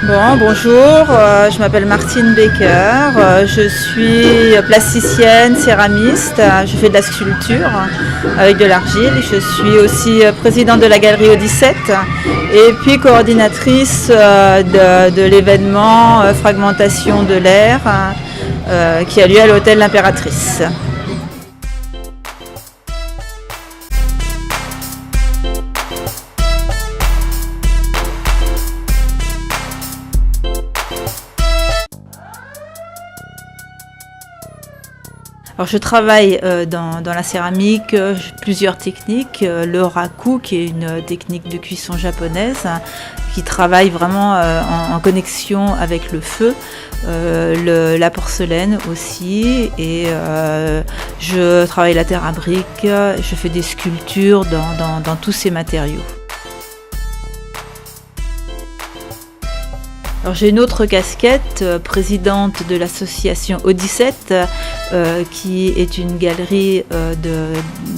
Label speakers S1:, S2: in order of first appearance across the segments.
S1: Bonjour, je m'appelle Martine Becker, je suis plasticienne, céramiste, je fais de la sculpture avec de l'argile, je suis aussi présidente de la galerie Au17 et puis coordinatrice de l'événement Fragmentation de l'air qui a lieu à l'hôtel L'Impératrice. Alors je travaille dans la céramique, plusieurs techniques, le raku qui est une technique de cuisson japonaise qui travaille vraiment en connexion avec le feu, la porcelaine aussi, et je travaille la terre à briques, je fais des sculptures dans tous ces matériaux. Alors, j'ai une autre casquette, présidente de l'association Au17, qui est une galerie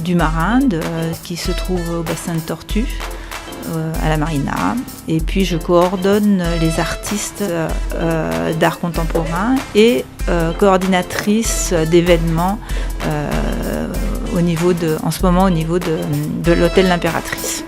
S1: du Marin, qui se trouve au bassin de Tortue, à la Marina. Et puis je coordonne les artistes d'art contemporain et coordinatrice d'événements en ce moment au niveau de l'hôtel L'Impératrice.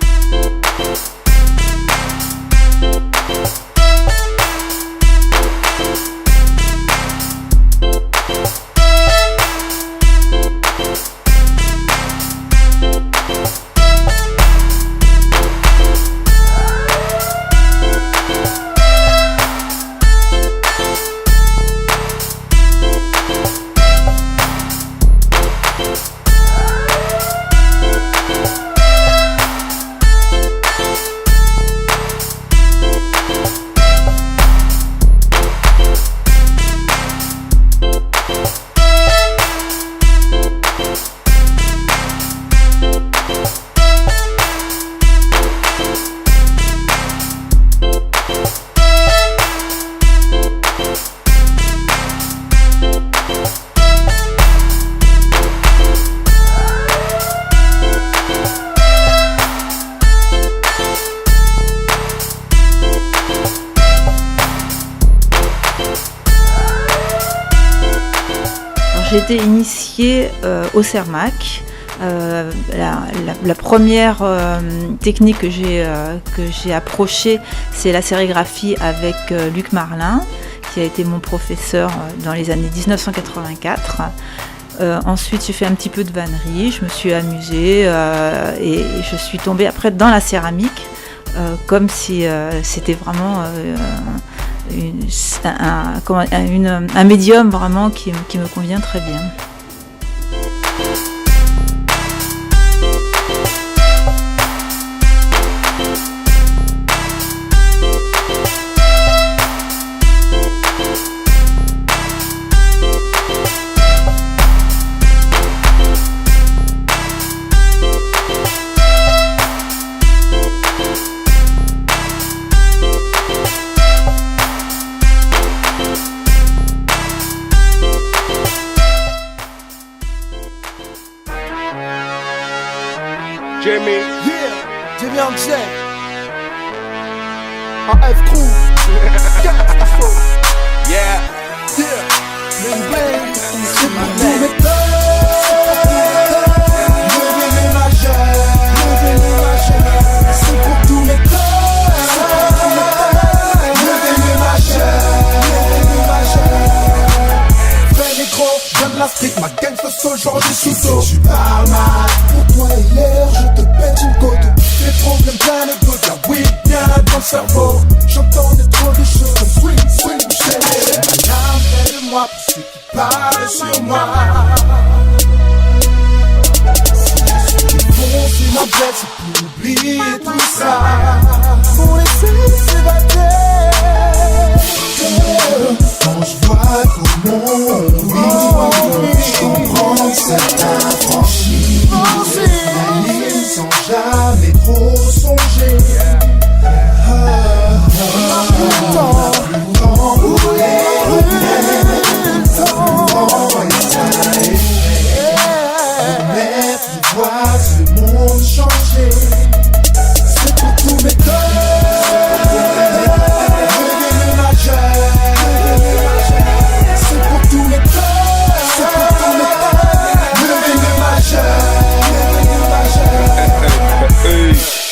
S1: J'ai été initiée au Cermak. La première technique que j'ai approchée, c'est la sérigraphie avec Luc Marlin, qui a été mon professeur dans les années 1984. Ensuite, j'ai fait un petit peu de vannerie, je me suis amusée et je suis tombée après dans la céramique, comme si c'était vraiment un médium vraiment qui me convient très bien.
S2: Jimmy.
S3: Yeah, Jimmy on check. En F crew.
S2: Yeah.
S3: Yeah. Bling bling. C'est ma
S2: name.
S3: name. Levez les majeurs. Levez les majeurs. C'est pour tous les corps. Levez les majeurs. Levez les majeurs. Fais les gros. J'aime la street. Ma gangsta soul. Genre du sous-dos. Tu parles mal. Pour toi et l'air. Je te pète une côte. Les problèmes plein de gouttes. La weed bien dans le cerveau. J'entendais trop de choses. Comme swing, swing, j'aime. Ma larme près de moi. Pour ceux qui parlent sur moi. C'est ma bête, c'est pour oublier tout ça. Pour laisser s'évader. Quand je vois comment on vit, je comprends que certains franchissent la ligne sans jamais trop songer. On a plus le temps pour les voir ce monde changer. C'est pour tous mes corps. Levez les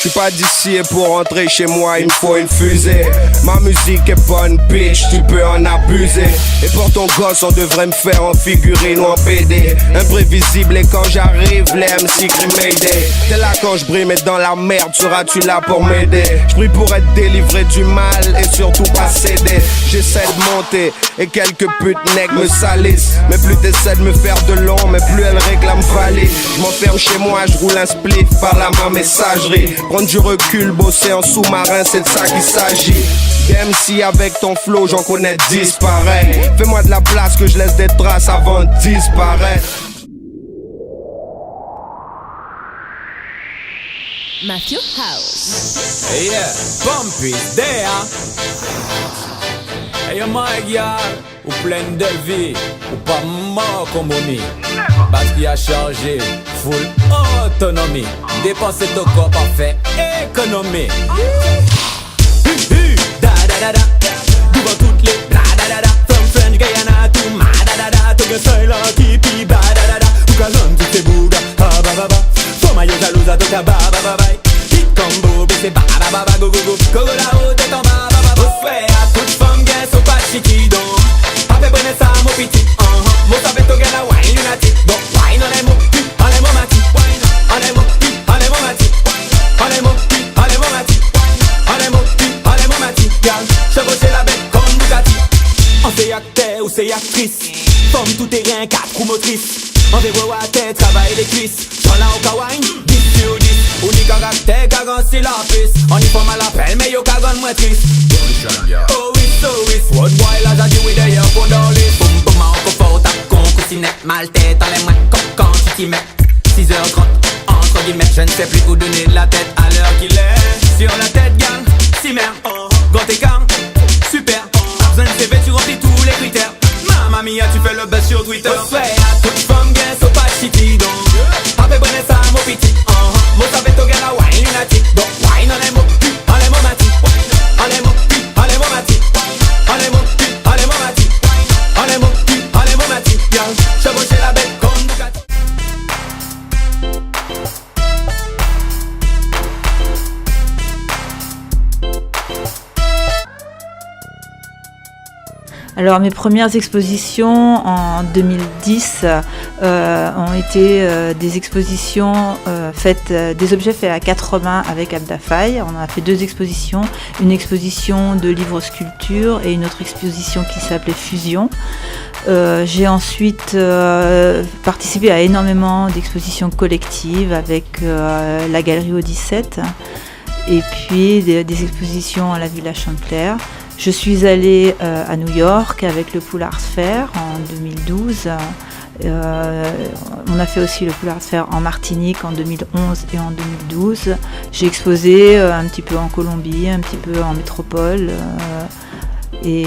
S2: J'suis pas d'ici et pour rentrer chez moi il me faut une fusée. Ma musique est bonne bitch, tu peux en abuser. Et pour ton gosse on devrait me faire en figurine ou en PD. Imprévisible et quand j'arrive les MC crient Mayday. T'es là quand j'brille mais dans la merde, seras-tu là pour m'aider? J'brille pour être délivré du mal et surtout pas céder. J'essaie de monter et quelques putes nègres me salissent. Mais plus t'essaies de me faire de long, mais plus elles réclament valise. J'm'enferme chez moi, j'roule un spliff par la main messagerie. Prendre du recul, bosser en sous-marin, c'est de ça qu'il s'agit. MC avec ton flow, j'en connais 10 pareil. Fais-moi de la place que je laisse des traces avant de disparaître.
S4: Matthew House.
S5: Hey yeah, Bumpy, there. Hey my girl, ou pleine de vie, ou pas mort comme Bonnie. Parce qu'il a chargé, full autonomie. Dépenser ton corps parfait, économie. Da da da da, devant toutes les da da da da. From French Guyana to ma da da da. Tout le seul en kipi, ba da da da. Ou kazan toutes ces bougas, ha ba ba ba. Faut maillot jalouse à tout cas, ba ba ba ba. Hit combo, c'est ba ba ba ba, go go go. Go là-haut, t'es en bas, ba ba ba. Au frère, toute femme gain, sont pas chiquido. Après prenez ça, mon petit, mon savait au gars, la wine lunatique. Bon, wine on est mon pi, on est mon mati. On est mon pi, on est mon mati. On est mon pi, on est mon mati. On est mon pi, on est mon mati. Gal, chevaucher la bête comme Bugatti. On c'est acteur ou c'est actrice. Forme tout terrain, 4 roues motrices. On dévoile à tête, travaille les cuisses. J'en là au kawaii, 10 sur 10. Unique caractère, cagan c'est la piste. On y forme à l'appel, mais yo cagan moins triste. Oh oui, so oui. What boy là j'ai dit oui d'ailleurs pour dans les. Boum boum en confort, ta con, coussinette. Mal tête, en les mains, quand tu t'y mets. 6h30, entre guillemets. Je ne sais plus où donner de la tête à l'heure qu'il est. Sur la tête, gang, si merde. Grand écart, super. Pas besoin de CV, tu remplis tous les critères. Mamma mia, tu fais le buzz sur Twitter. Ouais, à toute femme, gain, so pas chiti, donc. Après, prenez ça, mon petit. Mon savait au gars, la wine lunatique. Donc, wine, on est mon pu, on est mon mati. On est mon pu, on est mon mati. On est mon pu, on est mon mati. On est mon pu, on est mon mati. Bien, chevaucher la bête comme Bugatti.
S1: Alors mes premières expositions en 2010 ont été des expositions faites, des objets faits à 4 mains avec Abdafai. On a fait 2 expositions, une exposition de livres sculptures et une autre exposition qui s'appelait Fusion. J'ai ensuite participé à énormément d'expositions collectives avec la galerie Odyssette et puis des expositions à la Villa Chantecler. Je suis allée à New York avec le Pool Art Fair en 2012. On a fait aussi le Pool Art Fair en Martinique en 2011 et en 2012. J'ai exposé un petit peu en Colombie, un petit peu en métropole et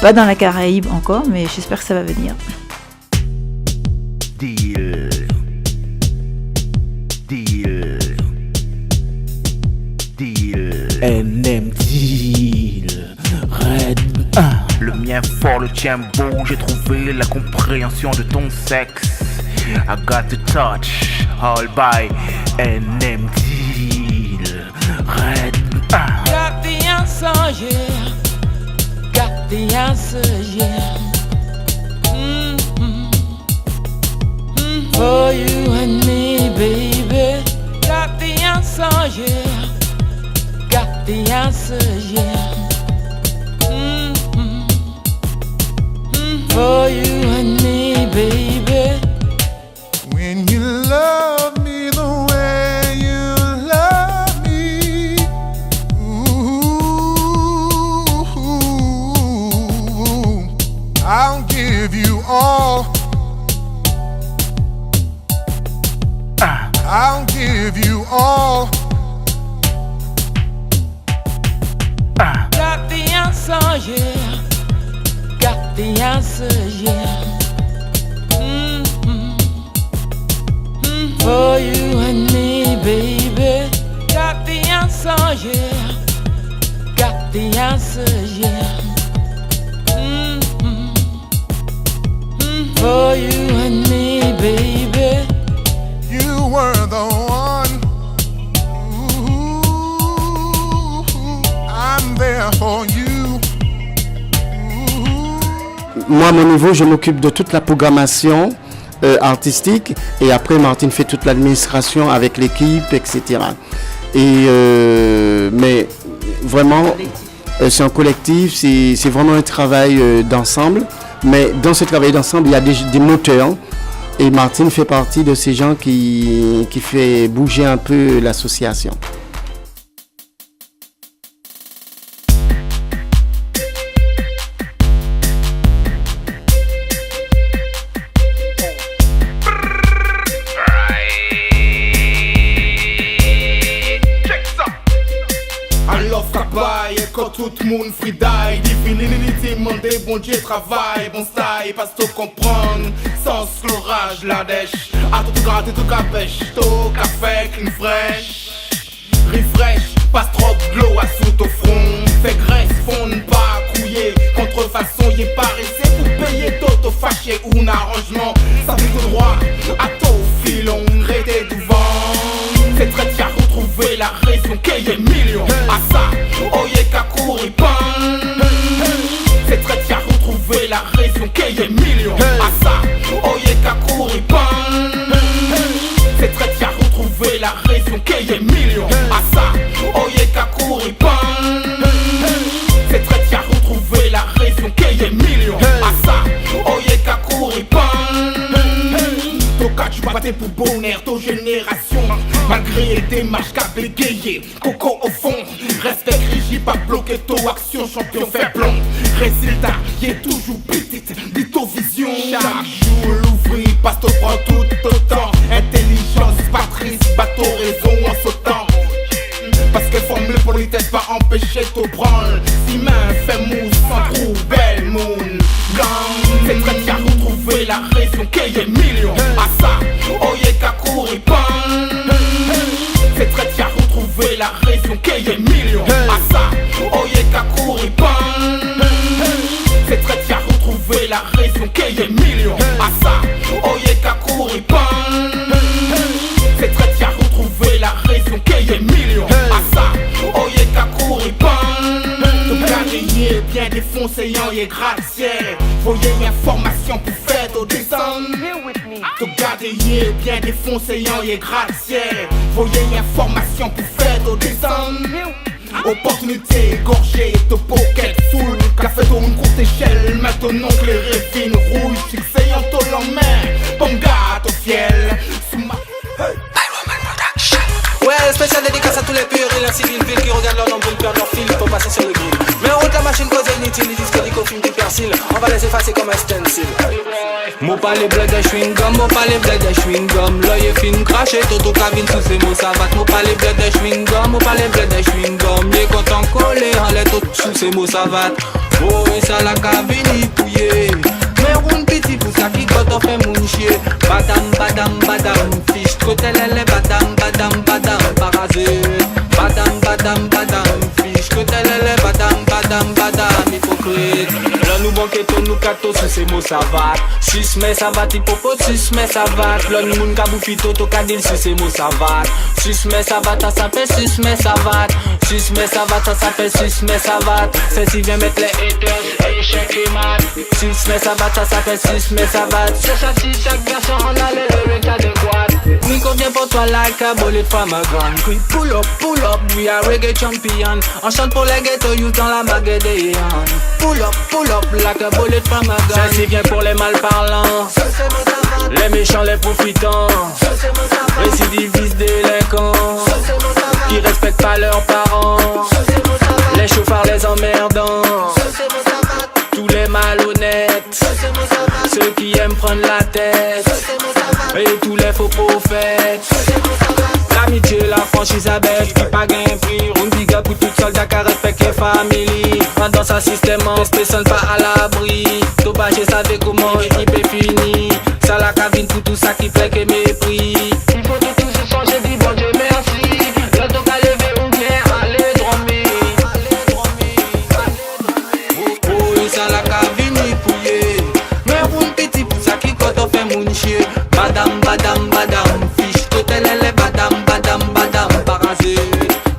S1: pas dans la Caraïbe encore, mais j'espère que ça va venir.
S6: Deal. Deal. Deal. NM Deal. Red 1. Le mien fort, le tien beau. J'ai trouvé la compréhension de ton sexe. I got the touch. All by NM Deal. Red 1.
S7: Got the answer, yeah. Got the answer, yeah. For you and me, baby. Got the answer, yeah. Got the answer, yeah. For you and me, baby.
S3: When you love me the way you love me, ooh, I'll give you all. I'll give you all.
S7: Got the answer, yeah. Got the answer, yeah. For you and me, baby. Got the answer, yeah. Got the answer, yeah. For you and me, baby.
S3: You were the one. Ooh.
S8: moi, à mon niveau, je m'occupe de toute la programmation artistique et après, Martine fait toute l'administration avec l'équipe, etc. Mais vraiment, c'est un collectif, c'est vraiment un travail d'ensemble. Mais dans ce travail d'ensemble, il y a des moteurs. Et Martine fait partie de ces gens qui fait bouger un peu l'association.
S9: Quand tout le monde freedie, divinité, demandez bon Dieu travail, bon style, parce que comprendre, sans l'orage, la dèche, à tout gratter, tout qu'à pêche, tout café, clean fresh, refresh, passe trop de glow à sous au front, fait graisse, fond, pas couiller, contrefaçon, y est pas resté pour payer tout au fâché ou un arrangement, ça fait tout droit, à tout filon, rété devant, c'est très fier retrouver la raison qu'il y ait millions, à ça, oye kakuri pan, c'est très fier retrouver la raison qu'il y ait millions, à ça, oye kakuri pan, c'est très fier retrouver la raison qu'il y ait millions, à ça, oye kakuri pan, c'est très fier retrouver la raison qu'il y ait millions, à ça, oye kakuri pan. Tu battais pour bonheur, ton génération. Malgré les démarches qu'a bégayé, coco au fond. Respect rigide, pas bloqué, ton action, champion fait blond. Résultat, y est toujours petite, dit ton vision. Chaque jour, l'ouvrir, passe te prend tout autant. Intelligence, patrice, bateau, raison en sautant. Parce que forme le politesse, pas empêcher te branle. Si main fait mousse, sans trou, belle moon. Gang, c'est très bien retrouver la raison qu'il y ait millions. À ça, oye kakuri pan. C'est très bien retrouver la raison qu'il y ait millions. À ça, oye kakuri pan. C'est très bien retrouver la raison qu'il y ait millions. À ça, oye kakuri pan. C'est très bien retrouver la raison qu'il y ait millions. À ça, oye kakuri pan. Carrière bien défoncé, y'en y est gratte-ciel. Voyez l'information pour faire au descendre. Tout garder bien défoncé, y'en y est gratte-ciel. Voyez l'information pour faire au descendre. Opportunité égorgée, de pocket full. Café sur une courte échelle, maintenant que les réfines rouillent. Fixé en tôle en main, bon gâteau fiel. Sous ma...
S10: Ouais, spécial dédicace à tous les puérils ainsi d'une ville qui regardent leur nombre, ils perdent leur fil pour passer sur le grill. Mais en route la machine cause inutile, ils disent que les films du persil. On va les effacer comme un stencil. Mon palais bled de chewing gum, mon palais bled de chewing gum. L'œil est fin craché, toto cabine sous ses mots savates. Mon palais bled de chewing gum, mon palais bled de chewing gum. Les content collé, en les tout sous ses mots savates. Oh, et ça la cabine y pouillé. Mais roule petit pour ça qui quand on fait mon chier. Badam, badam, badam, fiche, côté-les, badam, badam, badam, parasite. Badam, badam, badam, fiche, côté-les, badam, badam, badam, hypocrite. Là nous banquetons, nous cato sous ces mots savates. 6 mai savate, hippopote, 6 mai savate. Là nous moun kaboufito, to kadil sous ces mots savates. 6 mai savate, ça s'appelle 6 mai savate. 6 mai savate, ça s'appelle 6 mai savate. C'est si vient mettre les haters, échec et mat. 6 mai savate, ça s'appelle 6 mai savate. C'est ça si chaque garçon en a les lyrics adéquats. Me convient pour toi like a bullet from a gun. Quick pull up, we are reggae champion. On chante pour les ghetto youth dans la baguette des hands. Pull up, like a bullet from a gun. Ça c'est bien pour les malparlants, les méchants, les profitants, récidivistes délinquants, qui respectent pas leurs parents, les chauffards, les emmerdants, tous les malhonnêtes, ceux qui aiment prendre la tête, et tous les faux prophètes. L'amitié, la franchise à bête, qui pas gain prix. On dit gars pour tout soldat qui respecte les familles. Dans sa système, personne pas à l'abri. Dopage, savez comment équipe est fini. Ça la cabine pour tout ça qui fait que mépris. Il faut que tout se change, j'ai dit bon Dieu merci. Le temps qu'à lever ou bien aller dormir. Oh, et ça la cabine est pouillée. Mais roule petit pour ça qui quand on fait mon chier. Badam, badam, badam, fiche, côté les badam, badam, badam, parasite.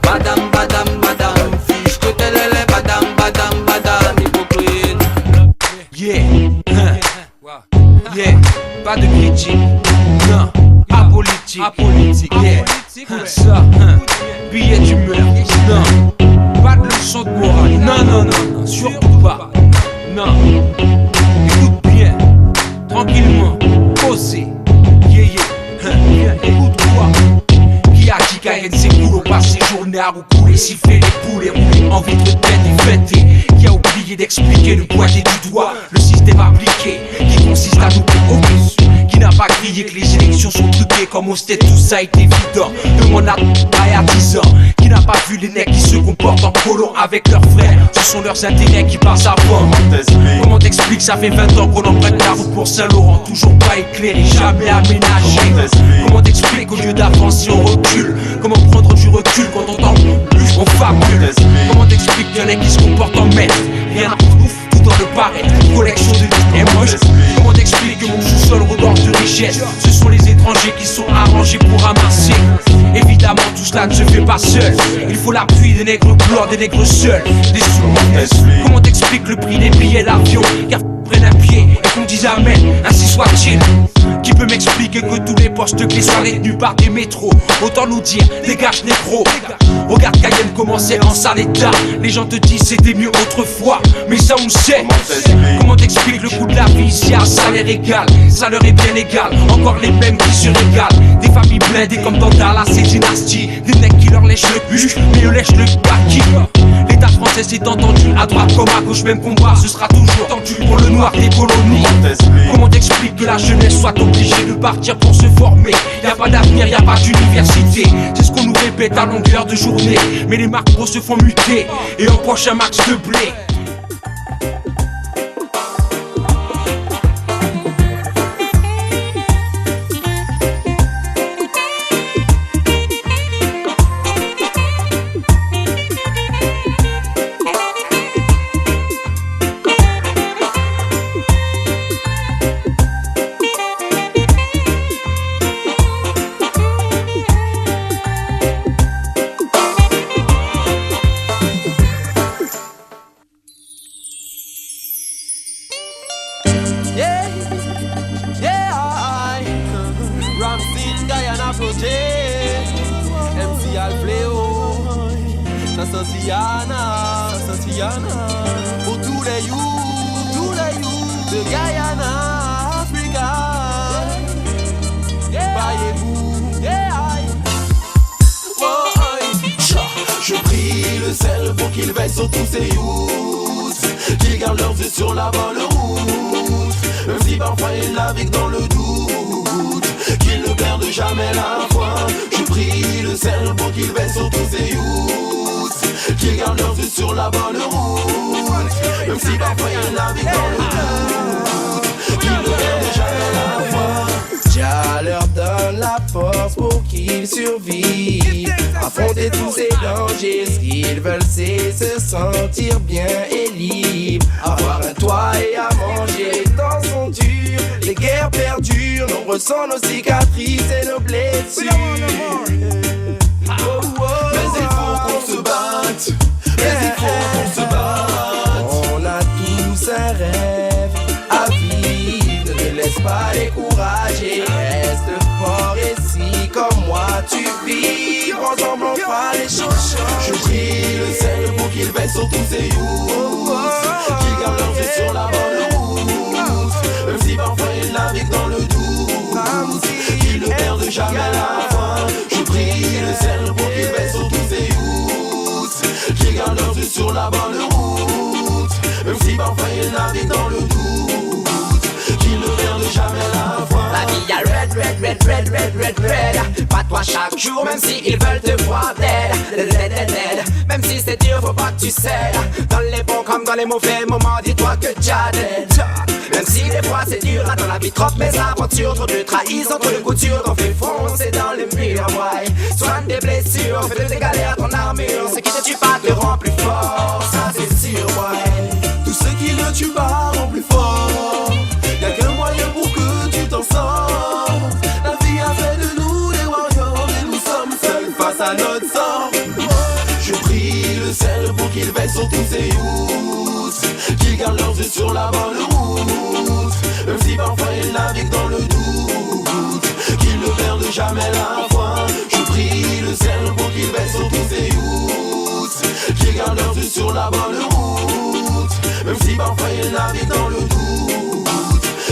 S10: Badam, badam, badam, fiche, côté les badam, badam, badam, hypocrite. Yeah.
S7: politique. Non, apolitique, yeah. Ça, billet d'humeur. Non, pas de leçon de morale. Non, surtout pas. Non, écoute bien, tranquillement, posé. Écoute-moi. Qui a dit qu'Ayen c'est cool au passé, journée à roucouler, siffler les poules et rouler en vitre de tête et fêter. Qui a oublié d'expliquer le pointer du doigt le système appliqué qui consiste à nous oppresser. Qui n'a pas crié que les élections sont truquées comme au stade, tout ça est évident. Demande à 10 ans. Qui n'a pas vu les necks qui se comportent en colons avec leurs frères. Ce sont leurs intérêts qui passent avant. Comment t'expliques, ça fait 20 ans qu'on emprunte la route pour Saint-Laurent, toujours pas éclairé, jamais aménagé. Comment t'expliques, au lieu d'avancer on recule. Comment prendre du recul quand on t'en plus on fabule. Comment t'expliques qu'il y en a qui se comportent en maître. Rien ouf, tout dans le paraître, collection de et moche. Comment t'expliques que mon sous-sol redorde de richesse. Ce sont les étrangers qui sont arrangés pour ramasser. Évidemment tout cela ne se fait pas seul. Il faut l'appui des nègres blancs, des nègres seuls, des sous. Comment t'expliques le prix des billets d'avion, car prennent un pied et qu'on dise amen, ainsi soit-il. Qui peut m'expliquer que tous les postes clés soient détenus par des métros? Autant nous dire, dégage négro. Regarde Cayenne commençait en sale état. Les gens te disent c'était mieux autrefois, mais ça on le sait. Comment t'expliques le coût de la vie ici à salaire égal? Ça leur est bien égal, encore les mêmes qui se régalent. Des familles blindées comme dans Dallas et Dynasty. Des mecs qui leur lèchent le cul, mais eux lèchent le baki. L'État français s'est entendu, à droite comme à gauche, même combat. Ce sera toujours tendu pour le noir des colonies. Comment t'expliques que la jeunesse soit obligée de partir pour se former? Y'a pas d'avenir, y'a pas d'université. C'est ce qu'on nous répète à longueur de journée. Mais les macros se font muter et empochent un max de blé.
S3: Pour tous les youths de Guyana, Africa. Baillez-vous, je prie le ciel pour qu'il veille sur tous ces youths, qu'ils gardent leurs yeux sur la bonne route, même si parfois ils naviguent dans le doute, qu'ils ne perdent jamais la foi. Je prie le ciel pour qu'il veille sur tous ces youths, qu'ils gardent leurs yeux sur la bonne route, même si parfois ils naviguent dans le doute, qu'ils ne perdent jamais la foi. Jah leur donne la force pour qu'ils survivent, affronter tous ces dangers. Ce qu'ils veulent c'est se sentir bien et libre, avoir un toit et à manger. Les temps sont durs, les guerres perdurent, nombreux sont nos cicatrices et nos blessures. Mais il faut qu'on se batte, on a tous un rêve à vivre, ne laisse pas décourager, reste fort et si comme moi tu vis, ensemble on fera les choses. Je prie le ciel pour qu'il veille sur tous ces youths, qu'ils gardent leurs yeux sur la bonne route, même si parfois ils naviguent dans le doute, qu'ils ne perdent jamais la foi. Je prie le ciel pour qu'il veille sur tous ces youths, qu'ils gardent leurs yeux sur la bonne route, même si parfois ils naviguent dans le doute, qu'ils ne perdent jamais la foi. La vie a red, pas toi chaque jour, même si ils veulent te voir dead. Même si c'est dur, faut pas que tu cèdes. Dans les bons comme dans les mauvais moments, dis-toi que Jah dead. Même si des fois c'est dur, dans la vie trop mes aventures, trop de trahison, trop de couture, qu'on fait foncer dans le mur, ouais. Soigne des blessures, fais de tes galères ton armure. Ce qui te tue pas te rend plus fort, ça c'est sûr, ouais. Tout ce qui ne tue pas rend plus fort. Y'a qu'un moyen pour que tu t'en sors. La vie a fait de nous des warriors, mais nous sommes seuls face à notre sort. Je prie le ciel pour qu'il veille sur tous ces youths, qu'ils gardent leurs yeux sur la bonne route, même si parfois ils naviguent dans le doute, jamais la foi. Je prie le ciel pour qu'il veille sur tous ces youths qui gardent leur vue sur la bonne route. Même si parfois ils naviguent dans le doute,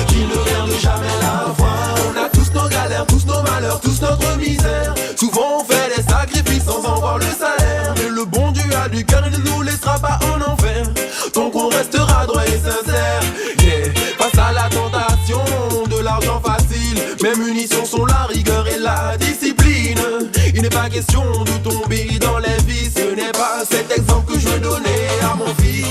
S3: qu'ils ne perdent jamais la foi. On a tous nos galères, tous nos malheurs, tous notre misère. Souvent on fait des sacrifices sans en voir le salaire. Mais le bon Dieu a du cœur, il ne nous laissera pas en enfer. Donc on restera droit et sincère. Yeah. Face à la tentation de l'argent facile, mes munitions sont la rigueur et la discipline. Il n'est pas question de tomber dans les vices. Ce n'est pas cet exemple que je veux donner à mon fils.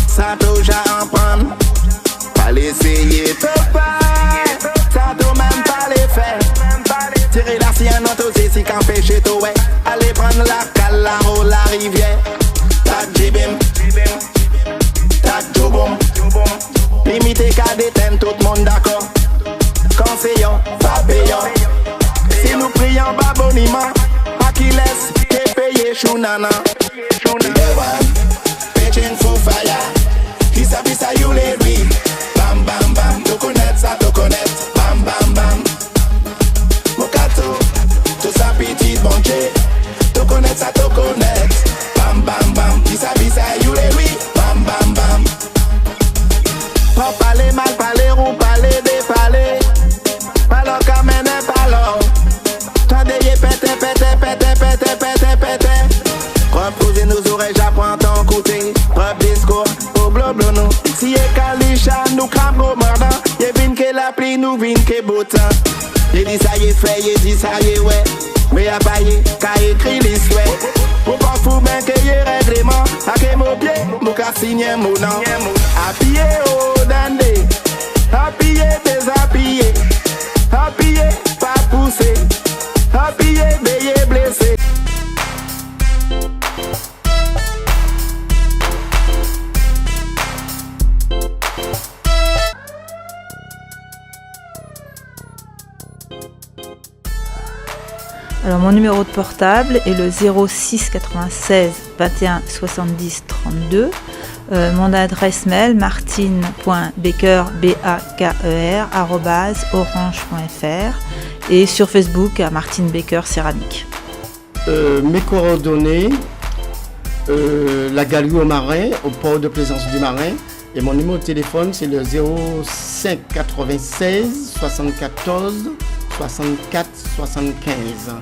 S11: Ça déjà en panne, pas l'essayer, ça doit même pas les faire. Tirer la sienne en tous ici qu'en pêcher tout, ouais. Allez prendre la cale, la roue, la rivière. Tac jibim, tac joubom. Limité qu'à déteindre tout le monde d'accord. Conseillons, pas payons. Si nous prions pas boniment, à qui laisse, t'es payé chounana. Pitching for fire. Pisa pisa you les lui. Bam bam bam. To connect ça to connect. Bam bam bam. Mokato. To sa petite bonché. To connect ça to connect. Bam bam bam. Pisa pisa you les lui. Bam bam bam. Pas parler mal parler ou parler déparler. Palo kamene palo. Tandeye pété pété pété pété pété pété. Reposer nos oreilles, j'apprends ton côté. Preuve discours, au blabla nous. Si y'a calicha, nous crame au mordant. Y'a vine que la pluie, nous vine que beau temps. Y'a dit ça y est fait, y'a dit ça y est ouais. Mais y'a pas y'a qu'à écrit l'histoire. Pour pas fou ben que y'a règlement. A que mon pied, mon cas signé mon nom. Appuyé au dandé. Appuyé désappuyer. Appuyé pas pousser. Appuyé veillé blessé.
S1: Alors mon numéro de portable est le 06 96 21 70 32. Mon adresse mail martine.baker @orange.fr et sur Facebook à Martine Baker Céramique.
S8: Mes coordonnées, la galerie au Marin, au port de plaisance du Marin, et mon numéro de téléphone c'est le 05 96 74 64 75.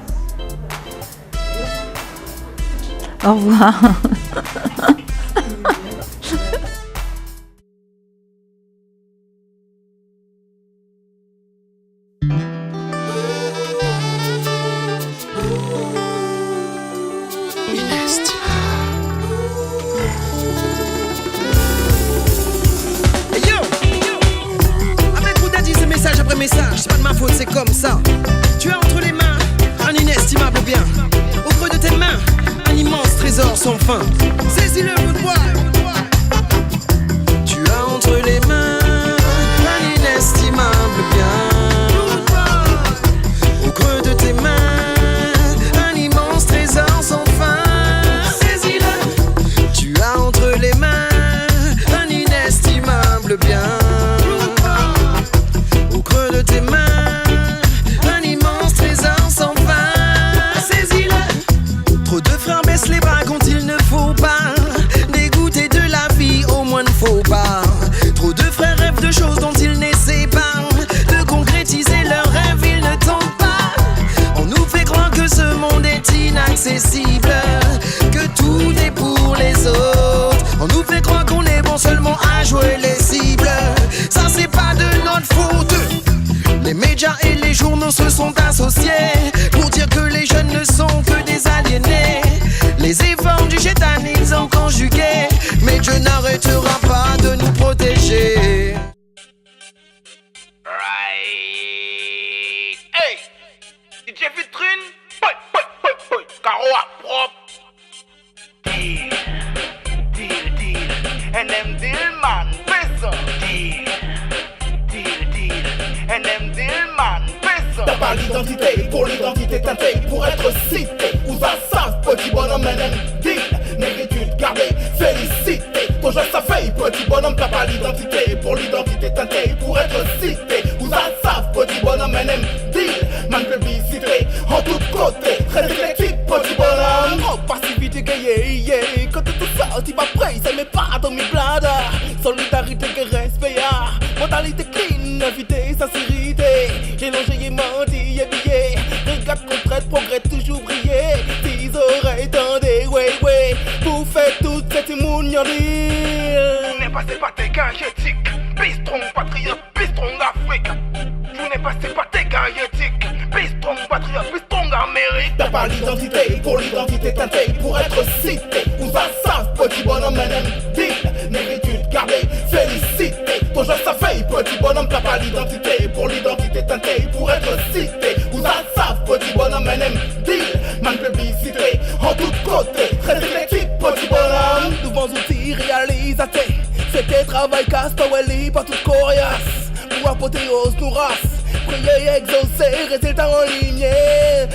S1: Au revoir.
S12: Message, c'est pas de ma faute, c'est comme ça. Tu as entre les mains un inestimable bien. Au creux de tes mains, un immense trésor sans fin. Saisis-le, good boy. Tu as entre les mains un inestimable bien. Au creux de tes mains, un immense trésor sans fin. Saisis-le. Tu as entre les mains un inestimable bien. De tes mains, un immense trésor sans fin. Saisis-le. Trop de frères baissent les bras quand il ne faut pas. Dégoûter de la vie, au moins ne faut pas. Trop de frères rêvent de choses dont ils n'essaient pas de concrétiser leurs rêves, ils ne tentent pas. On nous fait croire que ce monde est inaccessible, que tout est pour les autres. On nous fait croire qu'on est bon seulement à jouer les cibles. Ça c'est pas de notre faute. Les médias et les journaux se sont associés pour dire que les jeunes ne sont que des aliénés.
S9: cité. Où ça savent, petit bonhomme, NMD. Mérite de garder, félicité. Ton jeu ça fait, petit bonhomme, t'as pas l'identité. Pour l'identité teintée, pour être cité. Où ça savent, petit bonhomme, NMD. Man publicité, en tout côté. Très éclectique, petit bonhomme. Oh, passivité gayée, yeah. Quand tout ça, tu vas prêt, ça met pas dans mes blades. Solidarité que respect, mentalité clean, invité, sincérité. J'ai longé et menti, habillé. Regarde qu'on traite, progrès toujours briller. Tes oreilles tendez, ouais. Pour faire toute cette mouniondille. Vous n'êtes passé par tes gains éthiques. Bistron, patriote, bistron Afrique. Vous n'êtes passé par tes gains éthiques. Bistron, patriote, bistron Amérique. T'as pas l'identité, pour l'identité teintée. Pour être cité, où ça savent, petit bonhomme, NMD. Mérite de garder, félicité. Ton jeu ça fait, petit bonhomme, t'as pas l'identité. Pour l'identité teintée, pour être cité. Où ça savent, petit bonhomme, NMD. Man publicité, en tout côté. Très éclectique, petit bonhomme. Nouveaux outils réalisatés. C'était travail Castawelli, pas toute coriace. Pour apothéose, nous race. Prier, exaucer, résultat en ligne.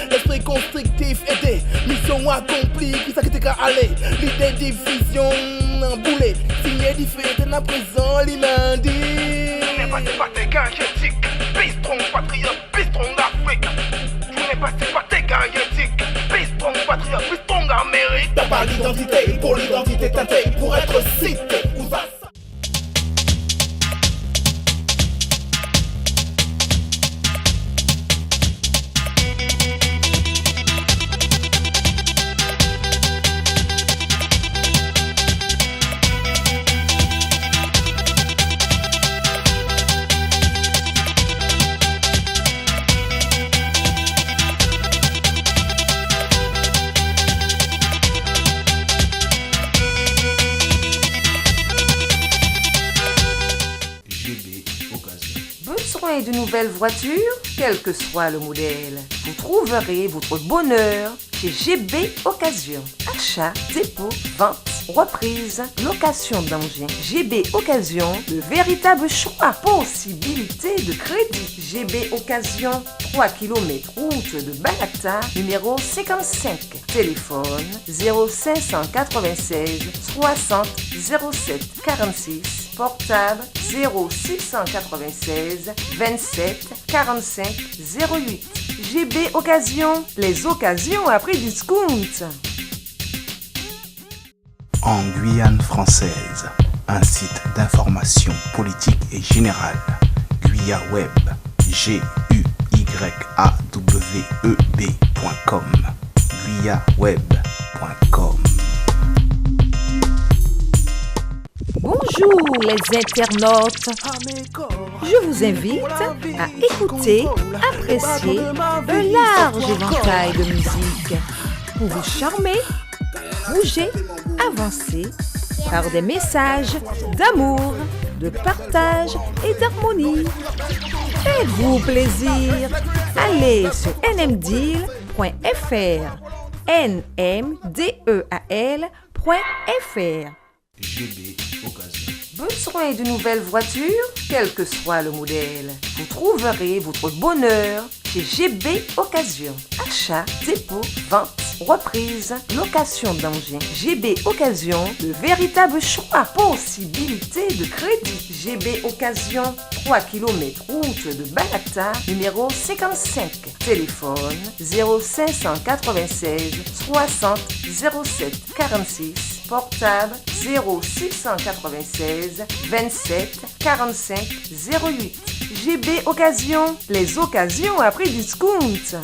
S9: L'esprit constructif aidé. Mission accomplie, qui ça qui t'est qu'à aller. L'idée division, un boulet. Signé diffé, t'es à présent, l'imandi. Vous n'êtes passé par tes gains éthiques. Bistron, patriote, bistron d'Afrique. Vous n'êtes passé par tes gains éthiques. Bistron, patriote, bistron d'Amérique. T'as pas l'identité, pour l'identité teintée. Pour être cité, où ça.
S13: Et de nouvelles voitures, quel que soit le modèle. Vous trouverez votre bonheur chez GB Occasion. Achat, dépôt, vente, reprise, location d'engins. GB Occasion, le véritable choix. Possibilité de crédit. GB Occasion, 3 km route de Balata, numéro 55. Téléphone 0596 60 07 46. Portable 0696 27 45 08. GB Occasion, les occasions à prix discount.
S6: En Guyane française, un site d'information politique et générale. Guya Web, GUYAWEB.com. GuyaWeb.com.
S13: Bonjour les internautes, je vous invite à écouter, apprécier un large éventail de musique pour vous charmer, bouger, avancer par des messages d'amour, de partage et d'harmonie. Faites-vous plaisir, allez sur nmdeal.fr, nmdeal.fr.
S6: GB Occasion.
S13: Besoin de nouvelles voitures, quel que soit le modèle. Vous trouverez votre bonheur chez GB Occasion. Achat, dépôt, vente, reprise, location d'engins. GB Occasion, le véritable choix. Possibilité de crédit. GB Occasion, 3 km route de Balata, numéro 55. Téléphone 0596 60 07 46. Portable 0696 27 45 08. GB Occasion, les occasions à prix discount.